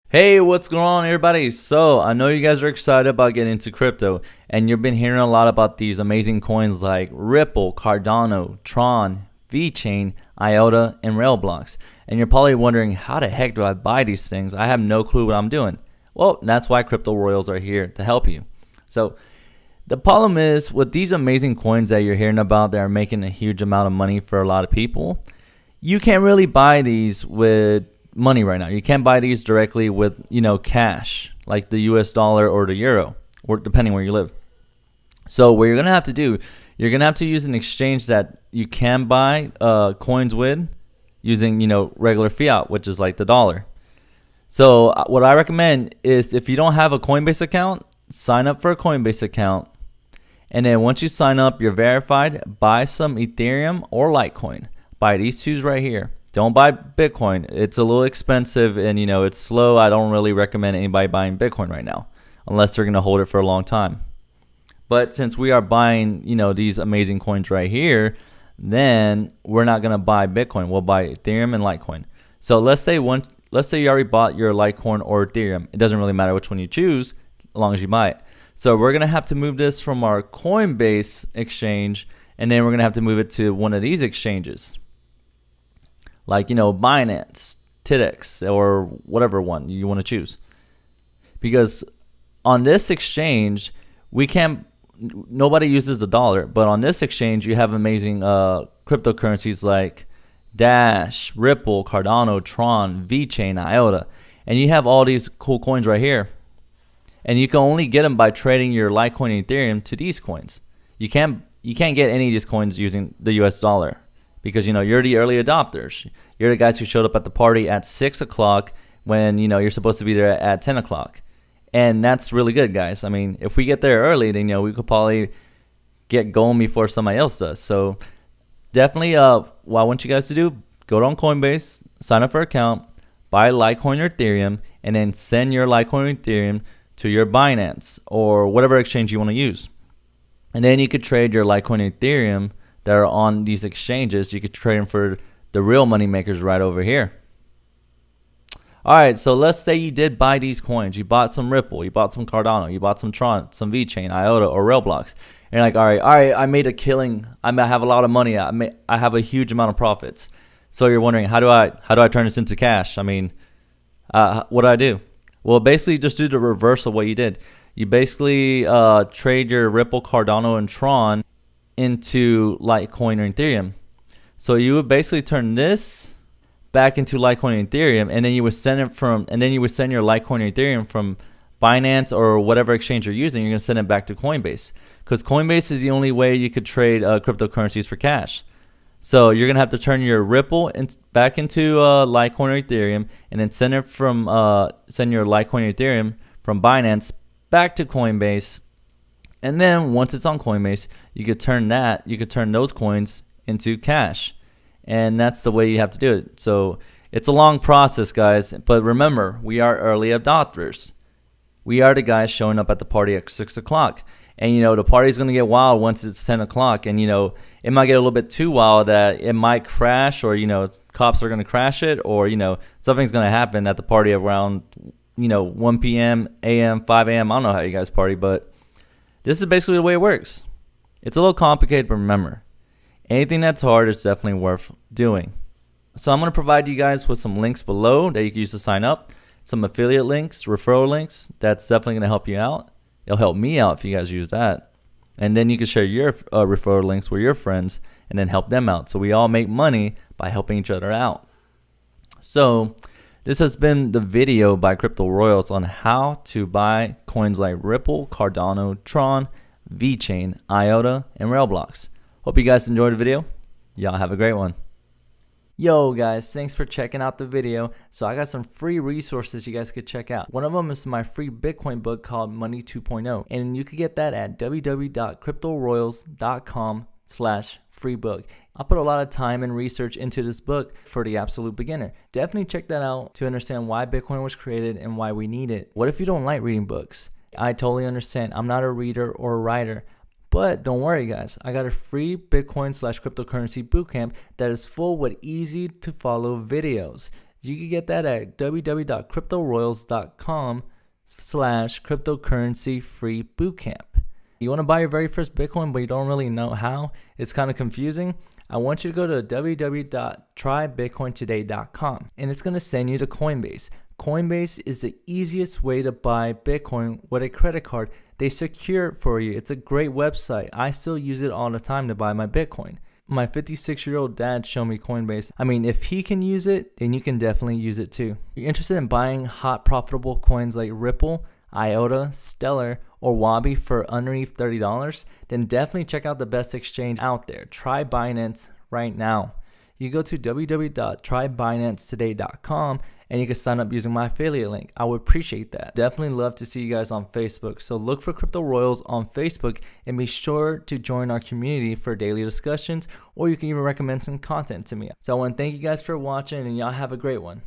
Hey, what's going on, everybody? So, I know you guys are excited about getting into crypto, and you've been hearing a lot about these amazing coins like Ripple, Cardano, Tron, VeChain, IOTA, and RaiBlocks. And you're probably wondering, how the heck do I buy these things? I have no clue what I'm doing. Well, that's why Crypto Royals are here to help you. So, the problem is with these amazing coins that you're hearing about that are making a huge amount of money for a lot of people, you can't really buy these with money right now. You can't buy these directly with, cash, like the US dollar or the euro, or depending where you live. So what you're going to have to do, you're going to have to use an exchange that you can buy coins with using, regular fiat, which is like the dollar. So what I recommend is, if you don't have a Coinbase account, sign up for a Coinbase account. And then once you sign up, you're verified, buy some Ethereum or Litecoin. Buy these two right here. Don't buy Bitcoin. It's a little expensive and, it's slow. I don't really recommend anybody buying Bitcoin right now unless they're going to hold it for a long time. But since we are buying, these amazing coins right here, then we're not going to buy Bitcoin. We'll buy Ethereum and Litecoin. So let's say you already bought your Litecoin or Ethereum. It doesn't really matter which one you choose as long as you buy it. So we're going to have to move this from our Coinbase exchange, and then we're going to have to move it to one of these exchanges, like, Binance, TIDX, or whatever one you want to choose. Because on this exchange, nobody uses the dollar, but on this exchange, you have amazing cryptocurrencies like Dash, Ripple, Cardano, Tron, VeChain, IOTA. And you have all these cool coins right here. And you can only get them by trading your Litecoin and Ethereum to these coins. You can't get any of these coins using the US dollar, because you're the early adopters. You're the guys who showed up at the party at 6 o'clock when you're supposed to be there at 10 o'clock. And that's really good, guys. I mean, if we get there early, then we could probably get going before somebody else does. So definitely what I want you guys to do, go on Coinbase, sign up for an account, buy Litecoin or Ethereum, and then send your Litecoin or Ethereum to your Binance or whatever exchange you want to use. And then you could trade your Litecoin and Ethereum that are on these exchanges. You could trade them for the real money makers right over here. All right, so let's say you did buy these coins. You bought some Ripple, you bought some Cardano, you bought some Tron, some VeChain, IOTA, or RaiBlocks. And you're like, all right, I made a killing. I have a lot of money. I have a huge amount of profits. So you're wondering, how do I turn this into cash? I mean, what do I do? Well, basically just do the reverse of what you did. You basically trade your Ripple, Cardano, and Tron into Litecoin or Ethereum. So you would basically turn this back into Litecoin and Ethereum, and then you would send your Litecoin or Ethereum from Binance or whatever exchange you're using. You're gonna send it back to Coinbase, because Coinbase is the only way you could trade cryptocurrencies for cash. So you're gonna have to turn your Ripple back into Litecoin or Ethereum, and then send your Litecoin or Ethereum from Binance back to Coinbase. And then once it's on Coinbase, you could turn those coins into cash. And that's the way you have to do it. So it's a long process, guys. But remember, we are early adopters. We are the guys showing up at the party at 6 o'clock. And, the party's going to get wild once it's 10 o'clock. And, it might get a little bit too wild that it might crash, or, cops are going to crash it, or, something's going to happen at the party around, 1 p.m., a.m., 5 a.m. I don't know how you guys party, but this is basically the way it works. It's a little complicated, but remember, anything that's hard is definitely worth doing. So I'm going to provide you guys with some links below that you can use to sign up. Some affiliate links, referral links. That's definitely going to help you out. It'll help me out if you guys use that. And then you can share your referral links with your friends and then help them out. So we all make money by helping each other out. So this has been the video by Crypto Royals on how to buy coins like Ripple, Cardano, Tron, VeChain, IOTA, and RaiBlocks. Hope you guys enjoyed the video. Y'all have a great one. Yo guys, thanks for checking out the video. So I got some free resources you guys could check out. One of them is my free Bitcoin book called Money 2.0, and you could get that at www.cryptoroyals.com/free book. I put a lot of time and research into this book for the absolute beginner. Definitely check that out to understand why Bitcoin was created and why we need it. What if you don't like reading books? I totally understand. I'm not a reader or a writer. But don't worry, guys. I got a free Bitcoin/cryptocurrency bootcamp that is full with easy to follow videos. You can get that at www.cryptoroyals.com/cryptocurrency free bootcamp. You want to buy your very first Bitcoin, but you don't really know how? It's kind of confusing. I want you to go to www.trybitcointoday.com, and it's going to send you to Coinbase. Coinbase is the easiest way to buy Bitcoin with a credit card. They secure it for you. It's a great website. I still use it all the time to buy my Bitcoin. My 56-year-old dad showed me Coinbase. I mean, if he can use it, then you can definitely use it too. If you're interested in buying hot, profitable coins like Ripple, IOTA, Stellar, or Wabi for underneath $30, then definitely check out the best exchange out there. Try Binance right now. You go to www.trybinancetoday.com and you can sign up using my affiliate link. I would appreciate that. Definitely love to see you guys on Facebook. So look for Crypto Royals on Facebook and be sure to join our community for daily discussions, or you can even recommend some content to me. So I want to thank you guys for watching, and y'all have a great one.